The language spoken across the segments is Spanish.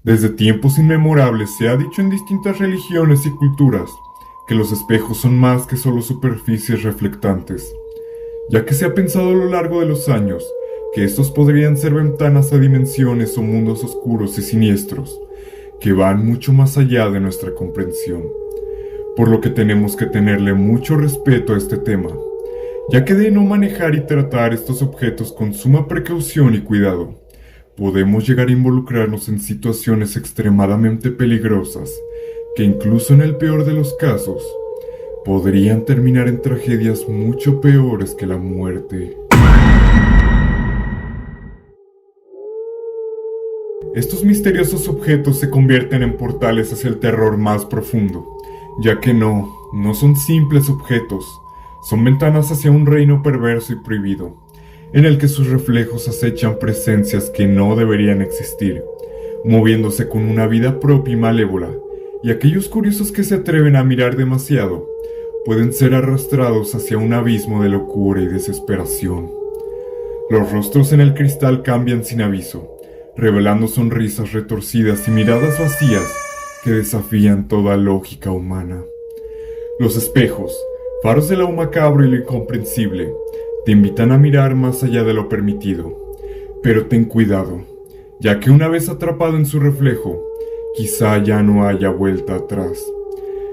Desde tiempos inmemorables se ha dicho en distintas religiones y culturas que los espejos son más que solo superficies reflectantes, ya que se ha pensado a lo largo de los años que estos podrían ser ventanas a dimensiones o mundos oscuros y siniestros, que van mucho más allá de nuestra comprensión, por lo que tenemos que tenerle mucho respeto a este tema, ya que de no manejar y tratar estos objetos con suma precaución y cuidado, podemos llegar a involucrarnos en situaciones extremadamente peligrosas, que incluso en el peor de los casos, podrían terminar en tragedias mucho peores que la muerte. Estos misteriosos objetos se convierten en portales hacia el terror más profundo, ya que no son simples objetos, son ventanas hacia un reino perverso y prohibido, en el que sus reflejos acechan presencias que no deberían existir, moviéndose con una vida propia y malévola, y aquellos curiosos que se atreven a mirar demasiado, pueden ser arrastrados hacia un abismo de locura y desesperación. Los rostros en el cristal cambian sin aviso, revelando sonrisas retorcidas y miradas vacías que desafían toda lógica humana. Los espejos, faros de lo macabro y lo incomprensible, te invitan a mirar más allá de lo permitido, pero ten cuidado, ya que una vez atrapado en su reflejo, quizá ya no haya vuelta atrás.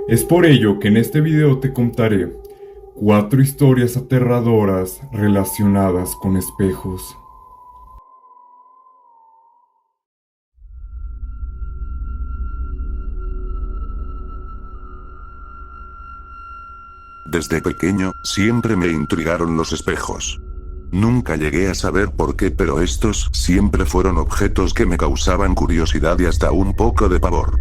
Es por ello que en este video te contaré 4 historias aterradoras relacionadas con espejos. Desde pequeño, siempre me intrigaron los espejos. Nunca llegué a saber por qué, pero estos siempre fueron objetos que me causaban curiosidad y hasta un poco de pavor.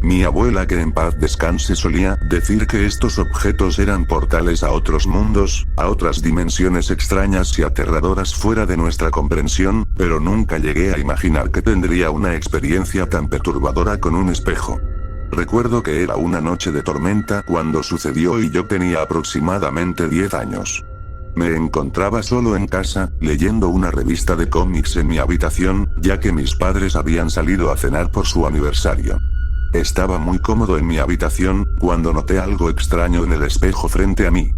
Mi abuela, que en paz descanse, solía decir que estos objetos eran portales a otros mundos, a otras dimensiones extrañas y aterradoras fuera de nuestra comprensión, pero nunca llegué a imaginar que tendría una experiencia tan perturbadora con un espejo. Recuerdo que era una noche de tormenta cuando sucedió y yo tenía aproximadamente 10 años. Me encontraba solo en casa, leyendo una revista de cómics en mi habitación, ya que mis padres habían salido a cenar por su aniversario. Estaba muy cómodo en mi habitación, cuando noté algo extraño en el espejo frente a mí.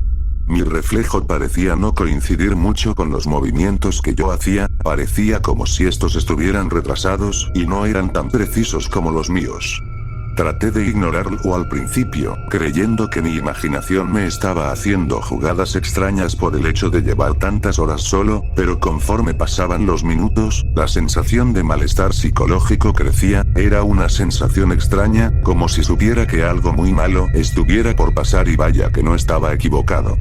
Mi reflejo parecía no coincidir mucho con los movimientos que yo hacía, parecía como si estos estuvieran retrasados y no eran tan precisos como los míos. Traté de ignorarlo al principio, creyendo que mi imaginación me estaba haciendo jugadas extrañas por el hecho de llevar tantas horas solo, pero conforme pasaban los minutos, la sensación de malestar psicológico crecía, era una sensación extraña, como si supiera que algo muy malo estuviera por pasar y vaya que no estaba equivocado.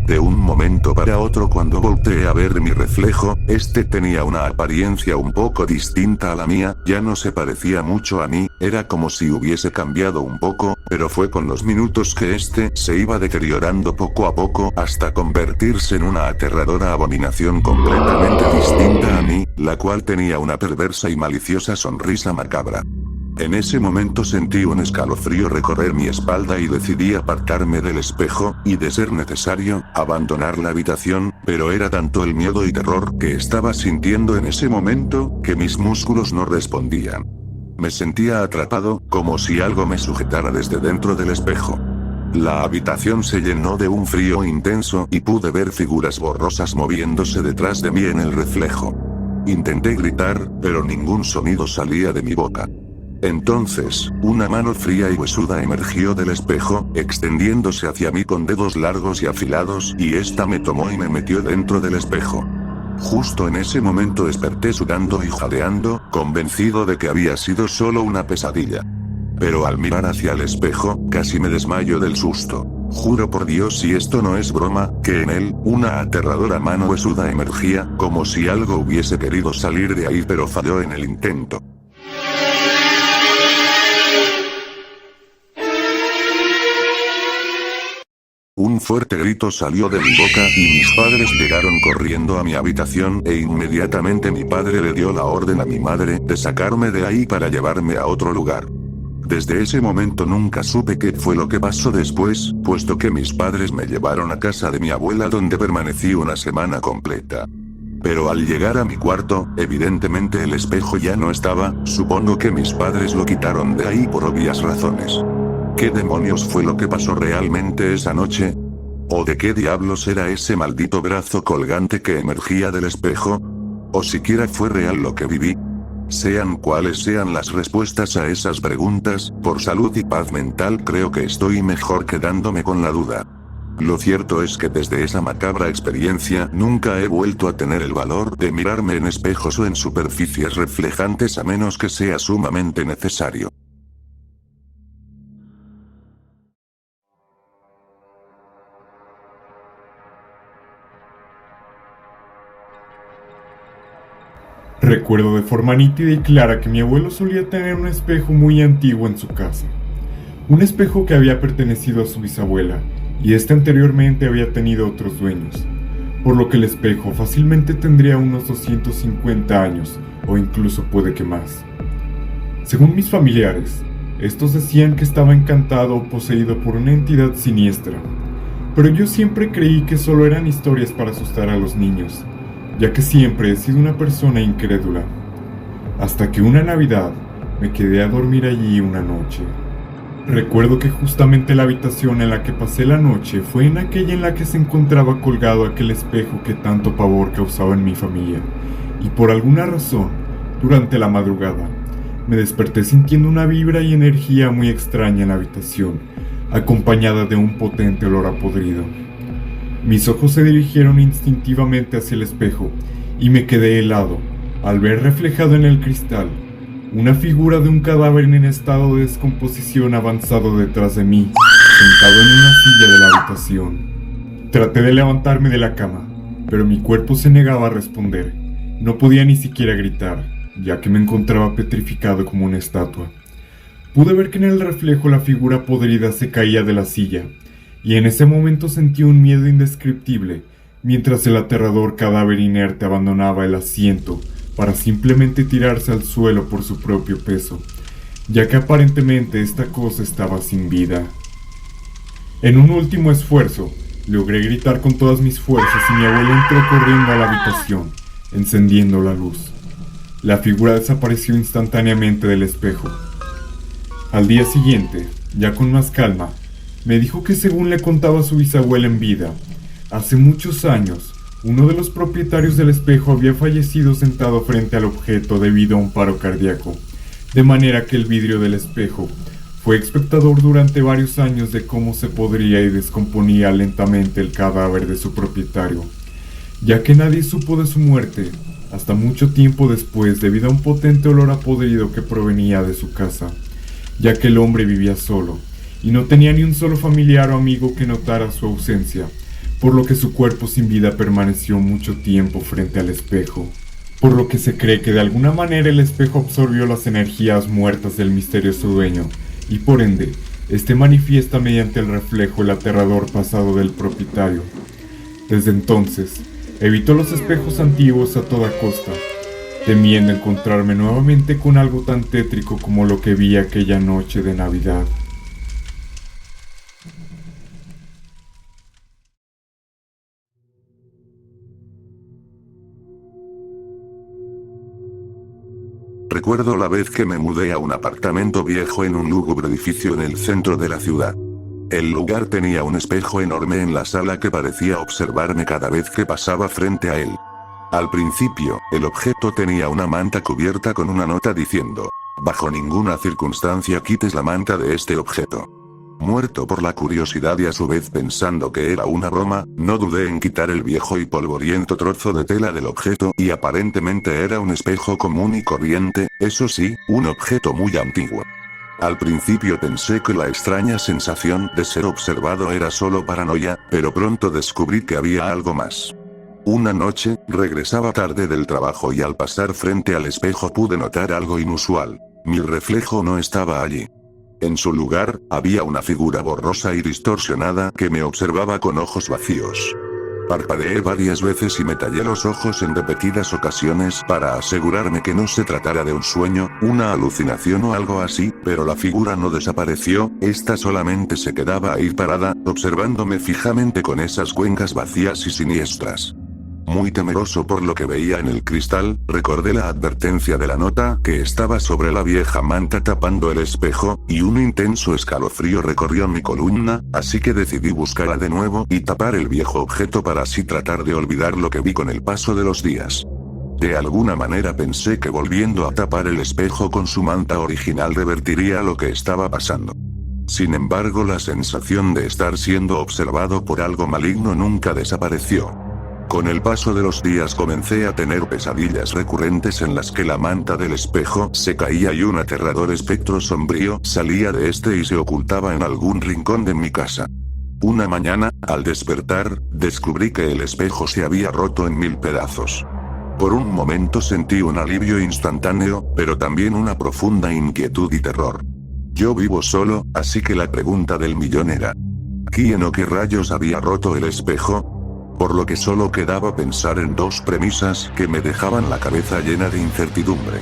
De un momento para otro, cuando volteé a ver mi reflejo, este tenía una apariencia un poco distinta a la mía, ya no se parecía mucho a mí, era como si hubiese cambiado un poco, pero fue con los minutos que este se iba deteriorando poco a poco hasta convertirse en una aterradora abominación completamente distinta a mí, la cual tenía una perversa y maliciosa sonrisa macabra. En ese momento sentí un escalofrío recorrer mi espalda y decidí apartarme del espejo, y de ser necesario, abandonar la habitación, pero era tanto el miedo y terror que estaba sintiendo en ese momento, que mis músculos no respondían. Me sentía atrapado, como si algo me sujetara desde dentro del espejo. La habitación se llenó de un frío intenso y pude ver figuras borrosas moviéndose detrás de mí en el reflejo. Intenté gritar, pero ningún sonido salía de mi boca. Entonces, una mano fría y huesuda emergió del espejo, extendiéndose hacia mí con dedos largos y afilados, y esta me tomó y me metió dentro del espejo. Justo en ese momento desperté sudando y jadeando, convencido de que había sido solo una pesadilla. Pero al mirar hacia el espejo, casi me desmayo del susto. Juro por Dios, si esto no es broma, que en él, una aterradora mano huesuda emergía, como si algo hubiese querido salir de ahí pero falló en el intento. Un fuerte grito salió de mi boca y mis padres llegaron corriendo a mi habitación e inmediatamente mi padre le dio la orden a mi madre de sacarme de ahí para llevarme a otro lugar. Desde ese momento nunca supe qué fue lo que pasó después, puesto que mis padres me llevaron a casa de mi abuela donde permanecí una semana completa. Pero al llegar a mi cuarto, evidentemente el espejo ya no estaba, supongo que mis padres lo quitaron de ahí por obvias razones. ¿Qué demonios fue lo que pasó realmente esa noche? ¿O de qué diablos era ese maldito brazo colgante que emergía del espejo? ¿O siquiera fue real lo que viví? Sean cuales sean las respuestas a esas preguntas, por salud y paz mental creo que estoy mejor quedándome con la duda. Lo cierto es que desde esa macabra experiencia nunca he vuelto a tener el valor de mirarme en espejos o en superficies reflejantes a menos que sea sumamente necesario. Recuerdo de forma nítida y clara que mi abuelo solía tener un espejo muy antiguo en su casa. Un espejo que había pertenecido a su bisabuela, y este anteriormente había tenido otros dueños, por lo que el espejo fácilmente tendría unos 250 años, o incluso puede que más. Según mis familiares, estos decían que estaba encantado o poseído por una entidad siniestra, pero yo siempre creí que solo eran historias para asustar a los niños, ya que siempre he sido una persona incrédula, hasta que una Navidad me quedé a dormir allí una noche. Recuerdo que justamente la habitación en la que pasé la noche fue en aquella en la que se encontraba colgado aquel espejo que tanto pavor causaba en mi familia, y por alguna razón, durante la madrugada, me desperté sintiendo una vibra y energía muy extraña en la habitación, acompañada de un potente olor a podrido. Mis ojos se dirigieron instintivamente hacia el espejo, y me quedé helado, al ver reflejado en el cristal una figura de un cadáver en estado de descomposición avanzado detrás de mí, sentado en una silla de la habitación. Traté de levantarme de la cama, pero mi cuerpo se negaba a responder. No podía ni siquiera gritar, ya que me encontraba petrificado como una estatua. Pude ver que en el reflejo la figura podrida se caía de la silla, y en ese momento sentí un miedo indescriptible, mientras el aterrador cadáver inerte abandonaba el asiento, para simplemente tirarse al suelo por su propio peso, ya que aparentemente esta cosa estaba sin vida. En un último esfuerzo, logré gritar con todas mis fuerzas y mi abuelo entró corriendo a la habitación, encendiendo la luz. La figura desapareció instantáneamente del espejo. Al día siguiente, ya con más calma, me dijo que según le contaba su bisabuela en vida, hace muchos años, uno de los propietarios del espejo había fallecido sentado frente al objeto debido a un paro cardíaco, de manera que el vidrio del espejo fue espectador durante varios años de cómo se podría y descomponía lentamente el cadáver de su propietario, ya que nadie supo de su muerte hasta mucho tiempo después debido a un potente olor a podrido que provenía de su casa, ya que el hombre vivía solo y no tenía ni un solo familiar o amigo que notara su ausencia, por lo que su cuerpo sin vida permaneció mucho tiempo frente al espejo, por lo que se cree que de alguna manera el espejo absorbió las energías muertas del misterioso dueño, y por ende, este manifiesta mediante el reflejo el aterrador pasado del propietario. Desde entonces, evito los espejos antiguos a toda costa, temiendo encontrarme nuevamente con algo tan tétrico como lo que vi aquella noche de Navidad. Recuerdo la vez que me mudé a un apartamento viejo en un lúgubre edificio en el centro de la ciudad. El lugar tenía un espejo enorme en la sala que parecía observarme cada vez que pasaba frente a él. Al principio, el objeto tenía una manta cubierta con una nota diciendo: bajo ninguna circunstancia quites la manta de este objeto. Muerto por la curiosidad y a su vez pensando que era una broma, no dudé en quitar el viejo y polvoriento trozo de tela del objeto y aparentemente era un espejo común y corriente, eso sí, un objeto muy antiguo. Al principio pensé que la extraña sensación de ser observado era solo paranoia, pero pronto descubrí que había algo más. Una noche, regresaba tarde del trabajo y al pasar frente al espejo pude notar algo inusual. Mi reflejo no estaba allí. En su lugar, había una figura borrosa y distorsionada que me observaba con ojos vacíos. Parpadeé varias veces y me tallé los ojos en repetidas ocasiones para asegurarme que no se tratara de un sueño, una alucinación o algo así, pero la figura no desapareció, esta solamente se quedaba ahí parada, observándome fijamente con esas cuencas vacías y siniestras. Muy temeroso por lo que veía en el cristal, recordé la advertencia de la nota que estaba sobre la vieja manta tapando el espejo, y un intenso escalofrío recorrió mi columna, así que decidí buscarla de nuevo y tapar el viejo objeto para así tratar de olvidar lo que vi con el paso de los días. De alguna manera pensé que volviendo a tapar el espejo con su manta original revertiría lo que estaba pasando. Sin embargo, la sensación de estar siendo observado por algo maligno nunca desapareció. Con el paso de los días comencé a tener pesadillas recurrentes en las que la manta del espejo se caía y un aterrador espectro sombrío salía de este y se ocultaba en algún rincón de mi casa. Una mañana, al despertar, descubrí que el espejo se había roto en 1000 pedazos. Por un momento sentí un alivio instantáneo, pero también una profunda inquietud y terror. Yo vivo solo, así que la pregunta del millón era: ¿quién o qué rayos había roto el espejo? Por lo que solo quedaba pensar en dos premisas que me dejaban la cabeza llena de incertidumbre.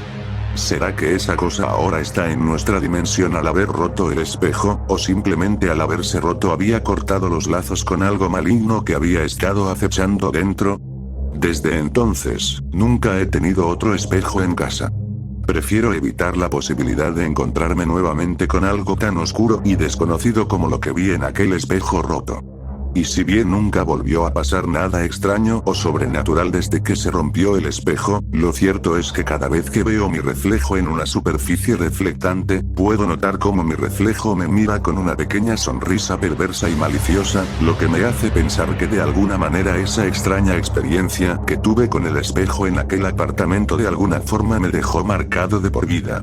¿Será que esa cosa ahora está en nuestra dimensión al haber roto el espejo, o simplemente al haberse roto había cortado los lazos con algo maligno que había estado acechando dentro? Desde entonces, nunca he tenido otro espejo en casa. Prefiero evitar la posibilidad de encontrarme nuevamente con algo tan oscuro y desconocido como lo que vi en aquel espejo roto. Y si bien nunca volvió a pasar nada extraño o sobrenatural desde que se rompió el espejo, lo cierto es que cada vez que veo mi reflejo en una superficie reflectante, puedo notar cómo mi reflejo me mira con una pequeña sonrisa perversa y maliciosa, lo que me hace pensar que de alguna manera esa extraña experiencia que tuve con el espejo en aquel apartamento de alguna forma me dejó marcado de por vida.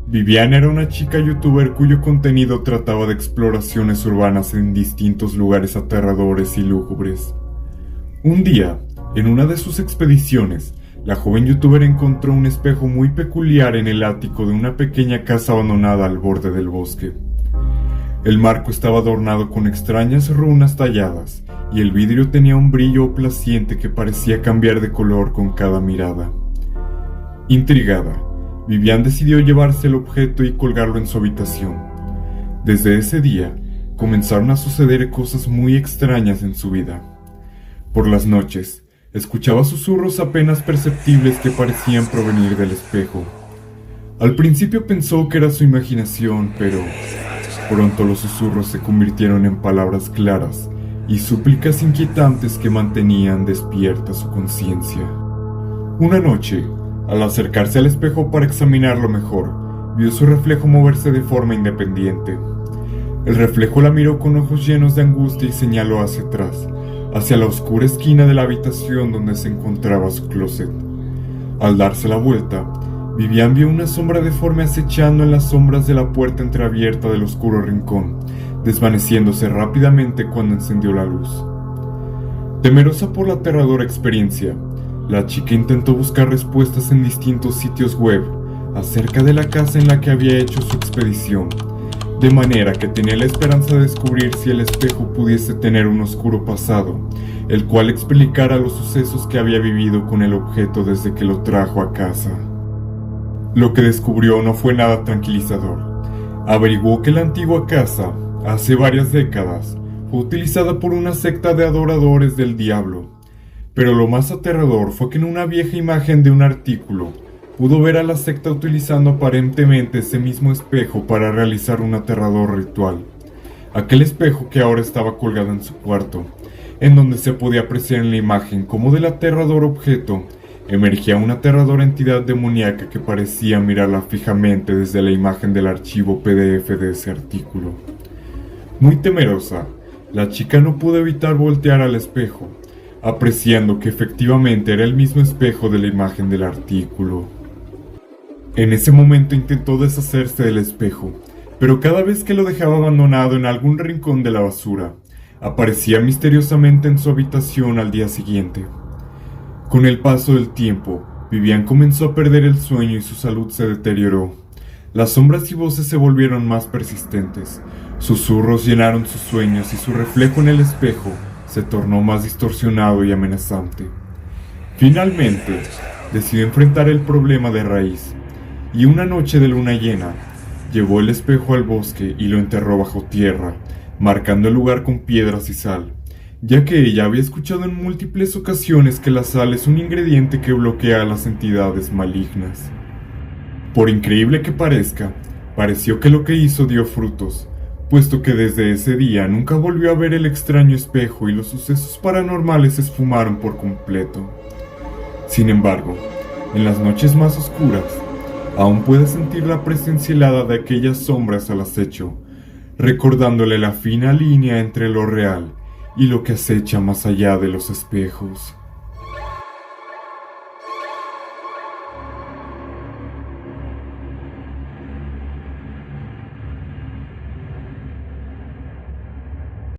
Vivian era una chica youtuber cuyo contenido trataba de exploraciones urbanas en distintos lugares aterradores y lúgubres. Un día, en una de sus expediciones, la joven youtuber encontró un espejo muy peculiar en el ático de una pequeña casa abandonada al borde del bosque. El marco estaba adornado con extrañas runas talladas, y el vidrio tenía un brillo placiente que parecía cambiar de color con cada mirada. Intrigada, Vivian decidió llevarse el objeto y colgarlo en su habitación. Desde ese día, comenzaron a suceder cosas muy extrañas en su vida. Por las noches, escuchaba susurros apenas perceptibles que parecían provenir del espejo. Al principio pensó que era su imaginación, pero pronto los susurros se convirtieron en palabras claras y súplicas inquietantes que mantenían despierta su conciencia. Una noche, al acercarse al espejo para examinarlo mejor, vio su reflejo moverse de forma independiente. El reflejo la miró con ojos llenos de angustia y señaló hacia atrás, hacia la oscura esquina de la habitación donde se encontraba su closet. Al darse la vuelta, Vivian vio una sombra deforme acechando en las sombras de la puerta entreabierta del oscuro rincón, desvaneciéndose rápidamente cuando encendió la luz. Temerosa por la aterradora experiencia, la chica intentó buscar respuestas en distintos sitios web acerca de la casa en la que había hecho su expedición, de manera que tenía la esperanza de descubrir si el espejo pudiese tener un oscuro pasado, el cual explicara los sucesos que había vivido con el objeto desde que lo trajo a casa. Lo que descubrió no fue nada tranquilizador. Averiguó que la antigua casa, hace varias décadas, fue utilizada por una secta de adoradores del diablo. Pero lo más aterrador fue que en una vieja imagen de un artículo, pudo ver a la secta utilizando aparentemente ese mismo espejo para realizar un aterrador ritual. Aquel espejo que ahora estaba colgado en su cuarto, en donde se podía apreciar en la imagen cómo del aterrador objeto emergía una aterradora entidad demoníaca que parecía mirarla fijamente desde la imagen del archivo PDF de ese artículo. Muy temerosa, la chica no pudo evitar voltear al espejo, apreciando que efectivamente era el mismo espejo de la imagen del artículo. En ese momento intentó deshacerse del espejo, pero cada vez que lo dejaba abandonado en algún rincón de la basura, aparecía misteriosamente en su habitación al día siguiente. Con el paso del tiempo, Vivian comenzó a perder el sueño y su salud se deterioró. Las sombras y voces se volvieron más persistentes, susurros llenaron sus sueños y su reflejo en el espejo se tornó más distorsionado y amenazante. Finalmente, decidió enfrentar el problema de raíz. y una noche de luna llena, llevó el espejo al bosque y lo enterró bajo tierra, marcando el lugar con piedras y sal, ya que ella había escuchado en múltiples ocasiones que la sal es un ingrediente que bloquea a las entidades malignas. Por increíble que parezca, pareció que lo que hizo dio frutos, puesto que desde ese día nunca volvió a ver el extraño espejo y los sucesos paranormales se esfumaron por completo. Sin embargo, en las noches más oscuras, aún puede sentir la presencia helada de aquellas sombras al acecho, recordándole la fina línea entre lo real y lo que acecha más allá de los espejos.